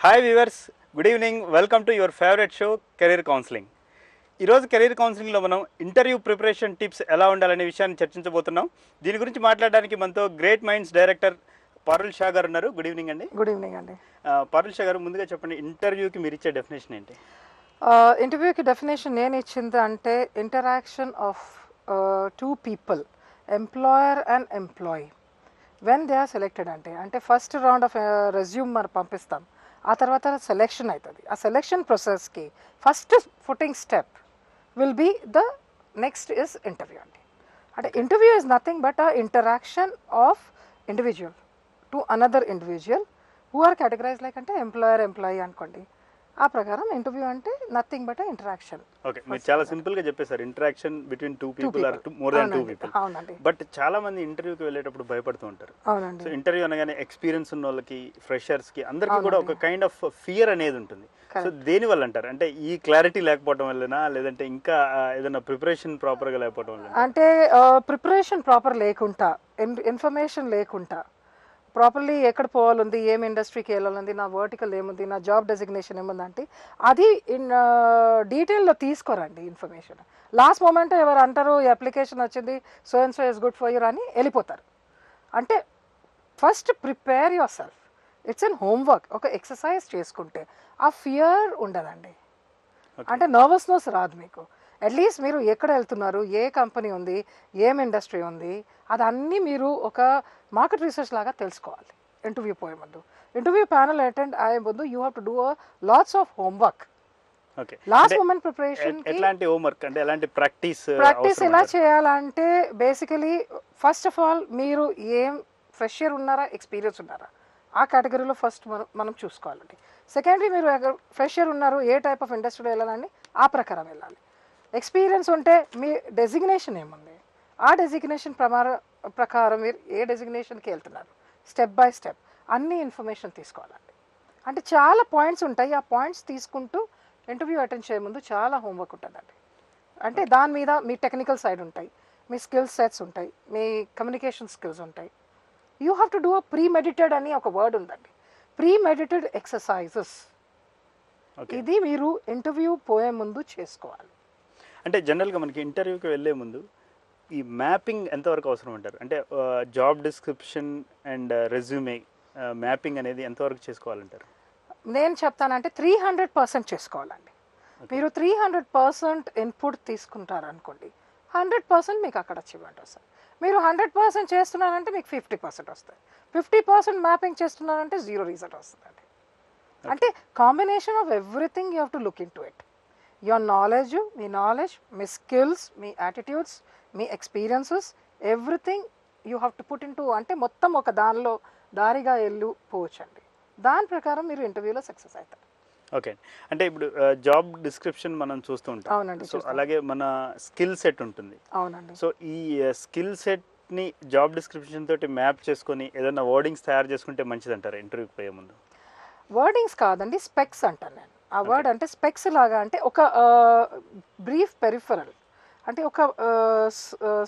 Hi viewers, good evening. Welcome to your favourite show career counselling. ఈరోజు career కౌన్సిలింగ్లో మనం interview preparation tips ఎలా ఉండాలనే విషయాన్ని చర్చించబోతున్నాం. దీని గురించి మాట్లాడడానికి మనతో great minds director Parul Shah గారు ఉన్నారు. గుడ్ ఈవినింగ్ అండి. గుడ్ ఈవినింగ్ అండి. పారుల్ షా గారు, ముందుగా చెప్పండి, ఇంటర్వ్యూకి మీరు ఇచ్చే డెఫినేషన్ ఏంటి? ఇంటర్వ్యూకి డెఫినేషన్ నేను ఇచ్చింది అంటే interaction of two people, employer and employee, when they are selected. అంటే ఫస్ట్ రౌండ్ ఆఫ్ రెజ్యూమ్ మనం పంపిస్తాం, ఆ తర్వాత సెలెక్షన్ అవుతుంది. ఆ సెలెక్షన్ ప్రాసెస్కి first footing step will be the next is interview అండి. అంటే interview is nothing but a interaction of individual to another individual who are categorize like అంటే ఎంప్లాయర్ ఎంప్లాయీ అనుకోండి. ఆ ప్రకారం ఇంటర్వ్యూ అంటే నథింగ్ బట్ ఇంటరాక్షన్. ఓకే, మీరు చాలా simple గా చెప్పేశారు. Interaction between two people or more than two people. అవునండి. బట్ చాలా మంది ఇంటర్వ్యూకి వెళ్ళేటప్పుడు భయపడుతూ ఉంటారు. అవునండి. సో ఇంటర్వ్యూ అనగానే ఎక్స్పీరియన్స్ ఉన్న వాళ్ళకి, ఫ్రెషర్స్ కి, అందరికీ కూడా ఒక కైండ్ ఆఫ్ ఫియర్ అనేది ఉంటుంది. సో దేని వల్ల అంటారు? అంటే ఈ క్లారిటీ లేకపోవడం వల్లనా, లేదంటే ఇంకా ఏదైనా ప్రిపరేషన్ ప్రాపర్ గా లేకపోవడం వల్ల? అంటే ప్రిపరేషన్ ప్రాపర్ లేకుండా, ఇన్ఫర్మేషన్ లేకుండా, ప్రాపర్లీ ఎక్కడ పోవాలంది, ఏం ఇండస్ట్రీకి వెళ్ళాలంది, నా వర్టికల్ ఏముంది, నా జాబ్ డెసిగ్నేషన్ ఏముందంటే అది డీటెయిల్లో తీసుకోరండి ఇన్ఫర్మేషన్. లాస్ట్ మూమెంట్ ఎవరు అంటారు, ఈ అప్లికేషన్ వచ్చింది, so and so is good for your అని వెళ్ళిపోతారు. అంటే first prepare yourself. It's an homework. ఒక ఎక్సర్సైజ్ చేసుకుంటే ఆ ఫియర్ ఉండదండి. అంటే నర్వస్నెస్ రాదు మీకు. అట్లీస్ట్ మీరు ఎక్కడ వెళ్తున్నారు, ఏ కంపెనీ ఉంది, ఏం ఇండస్ట్రీ ఉంది, అదన్నీ మీరు ఒక మార్కెట్ రీసెర్చ్ లాగా తెలుసుకోవాలి. ఇంటర్వ్యూ పోయే ముందు, ఇంటర్వ్యూ ప్యానల్ అటెండ్ అయ్యే ముందు you have to do lots of homework. Okay, last moment preparation ఎలాంటి హోంవర్క్ అంటే ఎలాంటి ప్రాక్టీస్ ఎలా చేయాలంటే బేసికలీ ఫస్ట్ ఆఫ్ ఆల్ మీరు ఏం ఫ్రెషర్ ఉన్నారా, ఎక్స్పీరియన్స్ ఉన్నారా, ఆ కేటగిరీలో ఫస్ట్ మనం చూసుకోవాలండి. సెకండరీ మీరు ఫ్రెషర్ ఉన్నారు, ఏ టైప్ ఆఫ్ ఇండస్ట్రీలో వెళ్ళాలని ఆ ప్రకారం వెళ్ళాలి. ఎక్స్పీరియన్స్ ఉంటే మీ డెసిగ్నేషన్ ఏముంది, ఆ డెసిగ్నేషన్ ప్రకారం మీరు ఏ డెసిగ్నేషన్కి వెళ్తున్నారు, స్టెప్ బై స్టెప్ అన్ని ఇన్ఫర్మేషన్ తీసుకోవాలండి. అంటే చాలా పాయింట్స్ ఉంటాయి. ఆ పాయింట్స్ తీసుకుంటూ ఇంటర్వ్యూ అటెండ్ చేయ ముందు చాలా హోంవర్క్ ఉంటుందండి. అంటే దాని మీద మీ టెక్నికల్ సైడ్ ఉంటాయి, మీ స్కిల్ సెట్స్ ఉంటాయి, మీ కమ్యూనికేషన్ స్కిల్స్ ఉంటాయి. You have to do a pre meditated అని ఒక వర్డ్ ఉందండి, ప్రీ మెడిటెడ్ ఎక్సర్సైజెస్. ఇది మీరు ఇంటర్వ్యూ పోయే ముందు చేసుకోవాలి. అంటే జనరల్గా మనకి ఇంటర్వ్యూకి వెళ్ళే ముందు ఈ మ్యాపింగ్ ఎంతవరకు అవసరం అంటారు? అంటే job description and resume mapping అనేది ఎంతవరకు చేసుకోవాలంటారు? నేను చెప్తానంటే 300% చేసుకోవాలండి. మీరు 300% ఇన్పుట్ తీసుకుంటారు అనుకోండి, 100% మీకు అక్కడ అచీవ్మెంట్ వస్తుంది. మీరు 100% చేస్తున్నారంటే మీకు 50% వస్తుంది. 50% మ్యాపింగ్ చేస్తున్నారంటే 0 రిజల్ట్ వస్తుందండి. అంటే combination of everything you have to look in to it. Your knowledge, me skills, me attitudes, me experiences, everything you have to put in to. అంటే మొత్తం ఒక దానిలో దారిగా పోవచ్చండి. దాని ప్రకారం మీరు ఇంటర్వ్యూలో సక్సెస్ అవుతారు. ఓకే, అంటే ఇప్పుడు జాబ్ డిస్క్రిప్షన్ మనం చూస్తూ ఉంటాం. అవునండి. సో అలాగే మన స్కిల్ సెట్ ఉంటుంది. అవునండి. సో ఈ స్కిల్ సెట్ని జాబ్ డిస్క్రిప్షన్ తోటి మ్యాప్ చేసుకొని ఏదైనా వర్డింగ్స్ తయారు చేసుకుంటే మంచిది అంటారు ఇంటర్వ్యూకి పోయే ముందు? వర్డింగ్స్ కాదండి, స్పెక్స్ అంటాను నేను. ఆ వర్డ్ అంటే స్పెక్స్ లాగా, అంటే ఒక బ్రీఫ్ పెరిఫరల్, అంటే ఒక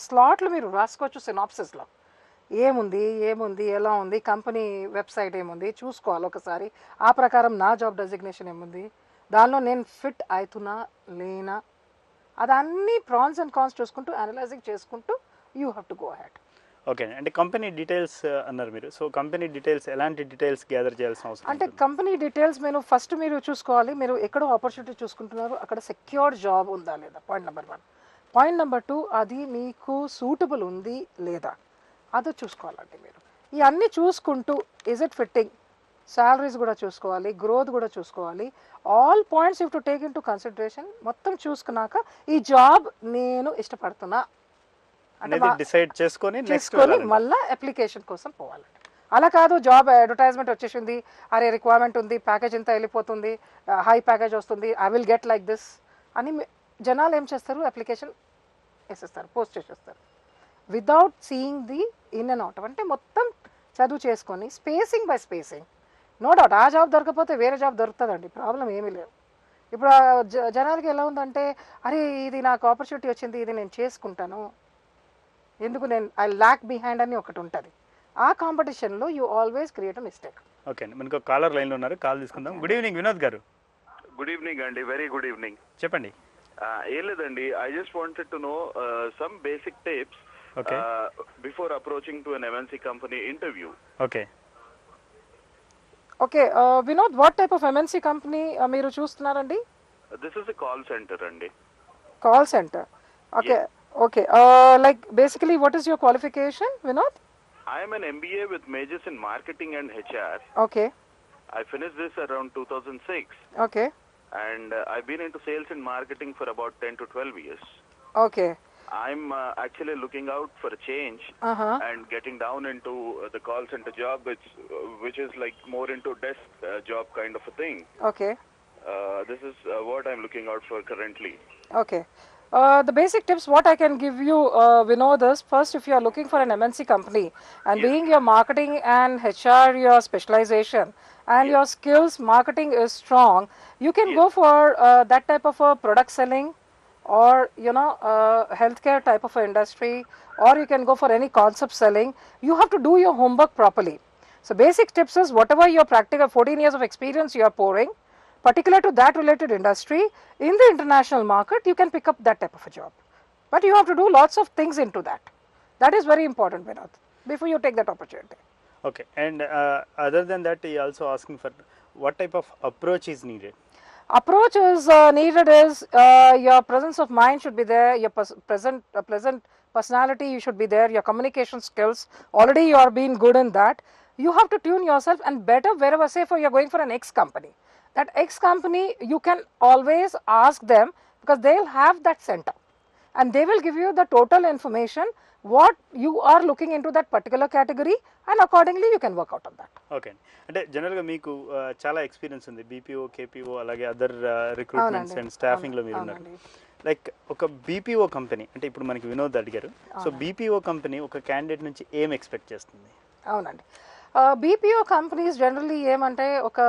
స్లాట్లో మీరు రాసుకోవచ్చు. సినాప్సిస్లో ఏముంది, ఎలా ఉంది, కంపెనీ వెబ్సైట్ ఏముంది చూసుకోవాలి ఒకసారి. ఆ ప్రకారం నా జాబ్ డెసిగ్నేషన్ ఏముంది, దానిలో నేను ఫిట్ అవుతున్నా లేనా, అదన్నీ ప్రాన్స్ అండ్ కాన్స్ చూసుకుంటూ అనలైజింగ్ చేసుకుంటూ you have to go ahead. Okay, అంటే కంపెనీ డీటెయిల్స్ అన్నారు మీరు. సో కంపెనీ డీటెయిల్స్, ఎలాంటి డీటెయిల్స్ గ్యాదర్ చేయాల్సిన అవసరం? అంటే కంపెనీ డీటెయిల్స్ మీరు చూసుకోవాలి. మీరు ఎక్కడో ఆపర్చునిటీ చూసుకుంటున్నారు, అక్కడ సెక్యూర్డ్ జాబ్ ఉందా లేదా, పాయింట్ నెంబర్ 1. పాయింట్ నెంబర్ 2, అది మీకు సూటబుల్ ఉంది లేదా, అది చూసుకోవాలండి మీరు. ఇవన్నీ చూసుకుంటూ ఇజ్ ఇట్ ఫిట్టింగ్, శాలరీస్ కూడా చూసుకోవాలి, గ్రోత్ కూడా చూసుకోవాలి. All points you to take in to consideration. మొత్తం చూసుకున్నాక ఈ జాబ్ నేను ఇష్టపడుతున్నా అంటే డిసైడ్ చేసుకొని మళ్ళీ అప్లికేషన్ కోసం పోవాలండి. అలా కాదు, జాబ్ అడ్వర్టైజ్మెంట్ వచ్చేసింది, అరే రిక్వైర్మెంట్ ఉంది, ప్యాకేజ్ ఇంత వెళ్ళిపోతుంది, హై ప్యాకేజ్ వస్తుంది, I will get like this అని జనాలు ఏం చేస్తారు, అప్లికేషన్ వేసేస్తారు, పోస్ట్ చేసేస్తారు without seeing the in and out. అంటే మొత్తం చదువు చేసుకొని spacing by spacing. No doubt ఆ జాబ్ దొరకపోతే వేరే జాబ్ దొరుకుతుందండి, ప్రాబ్లం ఏమీ లేదు. ఇప్పుడు జనాలకి ఎలా ఉందంటే, అరే ఇది నాకు ఆపర్చునిటీ వచ్చింది, ఇది నేను చేసుకుంటాను, ఎందుకు నేను ఐ ల్యాక్ బిహైండ్ అని ఒకటి ఉంటుంది. ఆ కాంపిటీషన్లో you always create a mistake. Okay అండి, మనకు కాలర్ లైన్లో ఉన్నారు, కాల్ తీసుకుందాం. Good evening Vinod garu. Good evening అండి, వెరీ గుడ్ ఈవినింగ్. చెప్పండి. ఏం లేదండి, I just wanted to know some basic tips okay before approaching to an MNC company interview. Okay okay Vinod, what type of MNC company మీరు చూస్తున్నారండి? This is a call centre అండి. Call centre. Okay okay like basically what is your qualification Vinod? I am an MBA with majors in marketing and HR. Okay I finished this around 2006 okay and I've been into sales and marketing for about 10 to 12 years. Okay I'm actually looking out for a change and getting down into the call center job, which is like more into desk job kind of a thing. Okay This is what I'm looking out for currently. Okay. The basic tips what I can give you, Vinod, is first, if you are looking for an MNC company and being your marketing and HR your specialization and your skills marketing is strong, you can go for that type of a product selling or healthcare type of a industry, or you can go for any concept selling. You have to do your homework properly. So basic tips is whatever your practical 14 years of experience you are pouring, particular to that related industry in the international market, you can pick up that type of a job. But you have to do lots of things into that. That is very important, Vinod, before you take that opportunity. Okay, and other than that, he also asking for what type of approach is needed. Approach is needed is your presence of mind should be there, your pleasant personality you should be there, your communication skills, already you are being good in that. You have to tune yourself, and better wherever, say for you're going for an X company, that X company you can always ask them, because they'll have that center and they will give you the total information what you are looking into that particular category, and accordingly you can work out on that. Okay అండి, అంటే జనరల్గా మీకు చాలా experience ఉంది, BPO, KPO, అలాగే other recruitments and స్టాఫింగ్లో మీరు ఉన్నారు. Like ఒక బీపీఓ కంపెనీ అంటే ఇప్పుడు మనకి వినోద్ అడిగారు, సో బీపీఓ కంపెనీ ఒక క్యాండిడేట్ నుంచి ఏం ఎక్స్పెక్ట్ చేస్తుంది? అవునండి, బీపీఓ కంపెనీస్ జనరల్లీ ఏమంటే ఒక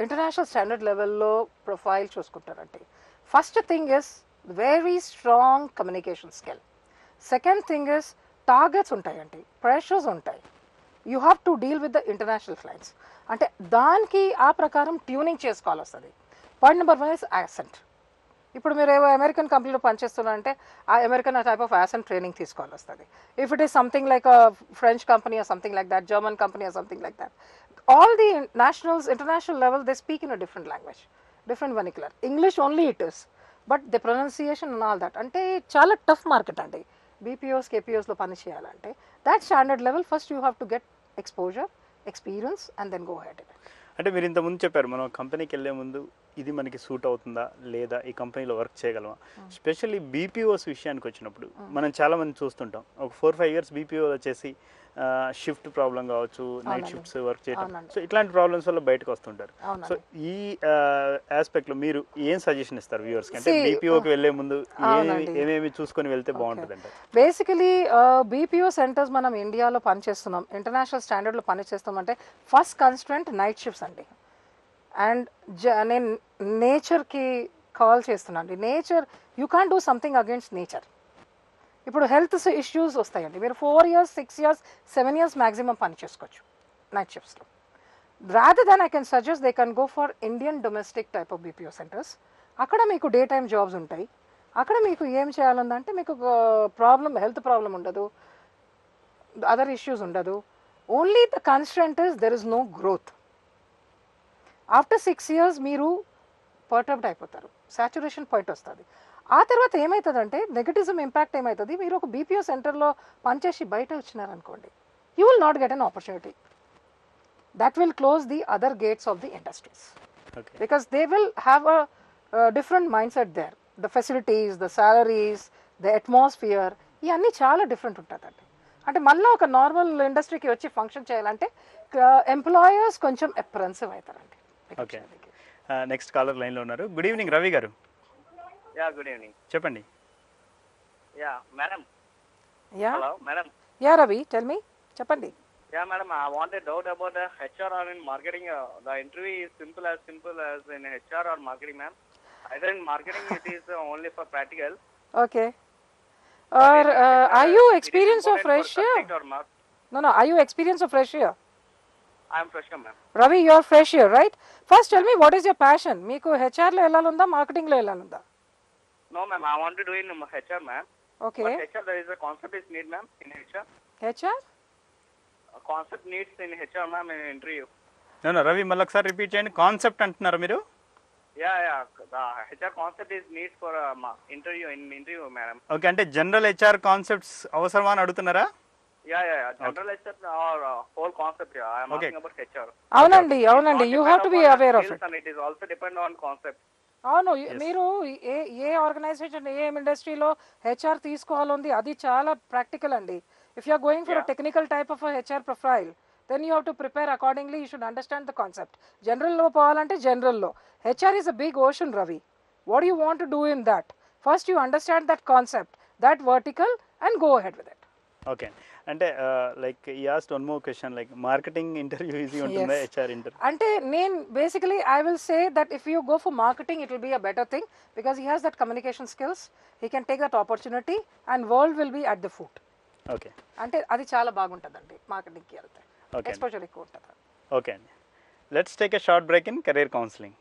ఇంటర్నేషనల్ స్టాండర్డ్ లెవెల్లో ప్రొఫైల్ చూసుకుంటారండి. First thing is very strong communication skill. Second thing is targets ఉంటాయండి, ప్రెషర్స్ ఉంటాయి. You have to deal with the international clients, అంటే దానికి ఆ ప్రకారం ట్యూనింగ్ చేసుకోవాలి వస్తుంది. Point number 1 is accent. ఇప్పుడు మీరు ఏవో అమెరికన్ కంపెనీలో పనిచేస్తున్నారంటే ఆ American type of accent training తీసుకోవాలి వస్తుంది. If it is something like a French company or something like that, German company or something like that, all the nationals international level they speak in a different language, different vernacular. English only it is, but the pronunciation and all that. అంటే చాలా tough market అండి BPOs కేపీఓస్లో పని చేయాలంటే. That standard level first you have to get exposure, experience and then go head. అంటే మీరు ఇంతకుముందు చెప్పారు మనం కంపెనీకి వెళ్ళే ముందు ఇది మనకి సూట్ అవుతుందా లేదా, ఈ కంపెనీలో వర్క్ చేయగలమా. స్పెషల్లీ బీపీఓస్ విషయానికి వచ్చినప్పుడు మనం చాలామంది చూస్తుంటాం, ఒక 4-5 ఇయర్స్ బీపీఓ వచ్చేసి షిఫ్ట్ ప్రాబ్లం కావచ్చు, నైట్ షిఫ్ట్స్ వర్క్ చేయడం, సో ఇట్లాంటి ప్రాబ్లమ్స్ వల్ల బయటకు వస్తుంటారు. సో ఈ ఆస్పెక్ట్లో మీరు ఏం సజెషన్ ఇస్తారు వ్యూవర్స్కి? అంటే బీపీఓకి వెళ్ళే ముందు ఏమేమి చూసుకొని వెళ్తే బాగుంటుంది అంటే? బేసికలీ బీపీఓ సెంటర్స్ మనం ఇండియాలో పనిచేస్తున్నాం, ఇంటర్నేషనల్ స్టాండర్డ్లో పనిచేస్తాం అంటే ఫస్ట్ కన్స్ట్రెంట్ నైట్ షిఫ్ట్స్ అండి. అండ్ నేను నేచర్కి కాల్ చేస్తున్నాను. Nature, you can't do something against nature. ఇప్పుడు హెల్త్ ఇష్యూస్ వస్తాయండి, మీరు 4 years 6 years 7 years మ్యాక్సిమం పని చేసుకోవచ్చు నైట్ షిఫ్ట్స్లో. Rather than I can suggest they can go for Indian domestic type of BPO centres. అక్కడ మీకు డే టైమ్ జాబ్స్ ఉంటాయి. అక్కడ మీకు ఏం చేయాలంటే మీకు ప్రాబ్లం, హెల్త్ ప్రాబ్లం ఉండదు, అదర్ ఇష్యూస్ ఉండదు. Only the constraint is there is no growth. After 6 years మీరు పర్టర్బ్డ్ అయిపోతారు, సాచురేషన్ పాయింట్ వస్తుంది. ఆ తర్వాత ఏమవుతుందంటే నెగటిజం ఇంపాక్ట్ ఏమవుతుంది, మీరు ఒక బీపీఓ సెంటర్లో పనిచేసి బయట వచ్చినారనుకోండి, you will not get an opportunity. That will close the other gates of the industries, because they will have a different mind set there. The facilities, the salaries, the atmosphere, ఇవన్నీ చాలా different ఉంటుందండి. అంటే మళ్ళీ ఒక normal ఇండస్ట్రీకి వచ్చి function చేయాలంటే employers కొంచెం అప్రెన్సివ్ అవుతారండి. ఓకే, నెక్స్ట్ కాలర్ లైన్లో ఉన్నారు. Good evening Ravi garu. Yeah good evening. చెప్పండి. Yeah madam. Yeah hello madam. Yeah Ravi, tell me. చెప్పండి. Yeah madam, I want a doubt about the HR or in marketing. The interview is simple as in HR or marketing, ma'am. Either in marketing it is only for practical. Okay. Or are you experienced of fresh here? No, are you experienced of fresh here? I'm fresher, ma'am. Ravi your fresh year right first tell me what is your passion మీకు హెచ్ఆర్లో వెళ్ళాలందా మార్కెటింగ్లో వెళ్ళాలందా No, ma'am. I want to do in HR, ma'am. Okay But HR, there is a concept is need, ma'am, in HR. HR A concept needs in HR, ma'am, in interview. No Ravi మళ్ళీ ఒకసారి repeat చేయండి. Concept అంటున్నారు మీరు? Yeah. The HR concept is needs for interview, madam. Okay, అంటే general HR concepts అవసరమా అని అడుగుతున్నారా? Yeah. General HR or whole concept, yeah. I am Okay. asking about HR. అవునండి Not you have to be depend upon aware of skills it. and it is also depend on concept. అవును మీరు ఏ organisation ఏ ఇండస్ట్రీలో HR తీసుకోవాలంది అది చాలా practical అండి. If you're going for technical type of HR profile then you have to prepare accordingly. You should understand the concept. జనరల్లో పోవాలంటే జనరల్లో HR is a big ocean Ravi. What you want to do in that? First you understand that concept, that vertical and go ahead with it. Okay, అంటే like ఈ asked one more question, like marketing interview easy ఉంటుందా HR interview? అంటే నేను basically I will say that if you go for marketing it will be a better thing because he has that communication skills. He can take that opportunity and world will be at the foot. Okay, అంటే అది చాలా బాగుంటుందండి మార్కెటింగ్కి వెళ్తే. Okay. Exposure ఎక్కువ ఉంటుంది. Okay అండి. Let's take a short break in career counselling.